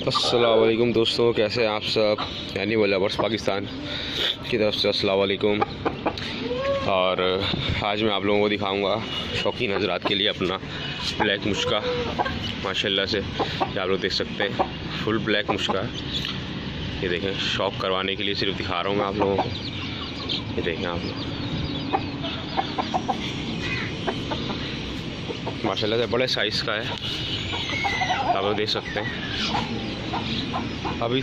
अस्सलाम वालेकुम दोस्तों, कैसे हैं आप सब। एनिमल लवर्स पाकिस्तान की तरफ से अस्सलाम वालेकुम। और आज मैं आप लोगों को दिखाऊंगा शौकीन हजरात के लिए अपना ब्लैक मुश्का। माशाल्लाह से ये आप लोग देख सकते हैं, फुल ब्लैक मुश्का। ये देखें, शौक करवाने के लिए सिर्फ दिखा रहा हूँ मैं आप लोगों को। ये देखें आप लोग, माशाल्लाह से बड़े साइज़ का है, आप लोग देख सकते हैं। अभी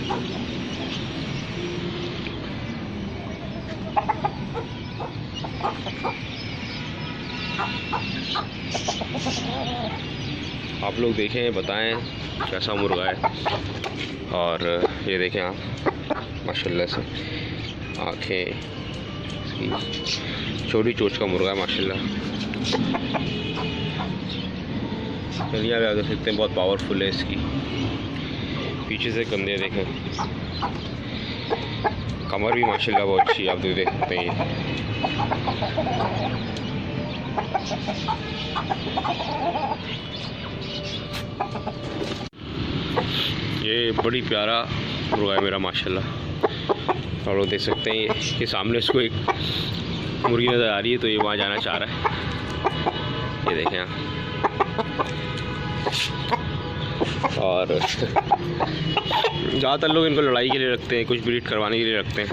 आप लोग देखें, बताएं कैसा मुर्गा है। और ये देखें आप, माशाल्लाह से आँखें, छोटी चोंच का मुर्गा है माशाल्लाह। चलिए आप देख सकते हैं, बहुत पावरफुल है इसकी। पीछे से कंधे देखें, कमर भी माशाल्लाह बहुत अच्छी है, आप देख सकते हैं। ये बड़ी प्यारा मुर्गा है मेरा माशाल्लाह। और वो देख सकते हैं, ये सामने इसको एक मुर्गी नज़र आ रही है, तो ये वहाँ जाना चाह रहा है। ये देखें आप। और ज़्यादातर लोग इनको लड़ाई के लिए रखते हैं, कुछ ब्रीड करवाने के लिए रखते हैं।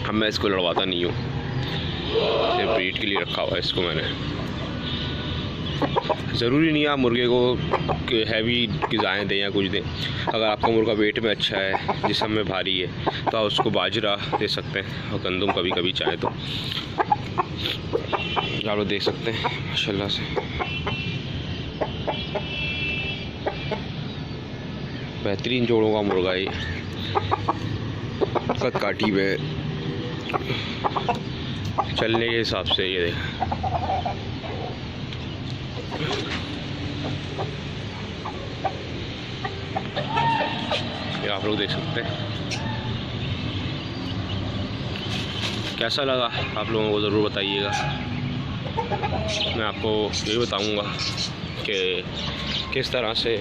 अब मैं इसको लड़वाता नहीं हूँ, सिर्फ ब्रीड के लिए रखा हुआ है इसको मैंने। ज़रूरी नहीं है आप मुर्गे को हैवी ग़िज़ाएँ दें या कुछ दें। अगर आपका मुर्गा वेट में अच्छा है, जिस्म में भारी है, तो आप उसको बाजरा दे सकते हैं और गंदम कभी कभी चाहें तो। आप लोग देख सकते हैं माशाल्लाह से, बेहतरीन जोड़ों का मुर्गा है। कद काटी में चलने के हिसाब से ये देख, ये आप लोग देख सकते हैं। कैसा लगा आप लोगों को ज़रूर बताइएगा। मैं आपको ये बताऊंगा कि किस तरह से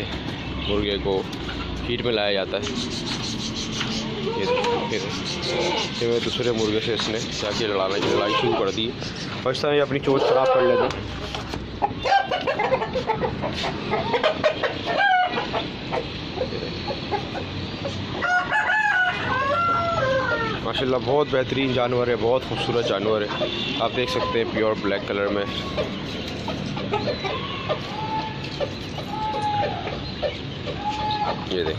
मुर्गे को फीड में लाया जाता है। ये मैं दूसरे मुर्गे से इसने जाके लड़ाई शुरू कर दी और इस तरह अपनी चोट खराब कर लेते। माशाल्लाह बहुत बेहतरीन जानवर है, बहुत खूबसूरत जानवर है। आप देख सकते हैं, प्योर ब्लैक कलर में। ये देख,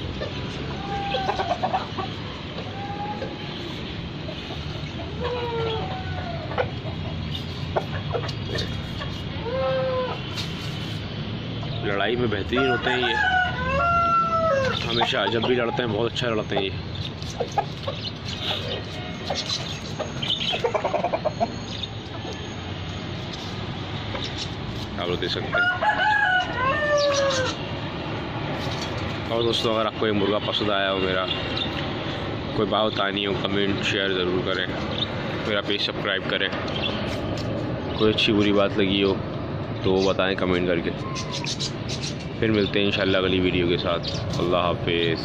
लड़ाई में बेहतरीन होते हैं ये, हमेशा जब भी लड़ते हैं बहुत अच्छा लड़ते हैं ये। आप लोग देख सकते हैं। और दोस्तों, अगर आपको ये मुर्गा पसंद आया हो मेरा, कोई बात बतानी हो, कमेंट शेयर ज़रूर करें, मेरा पेज सब्सक्राइब करें। कोई अच्छी बुरी बात लगी हो तो वो बताएं कमेंट करके। फिर मिलते हैं इंशाल्लाह अगली वीडियो के साथ। अल्लाह हाफिज़।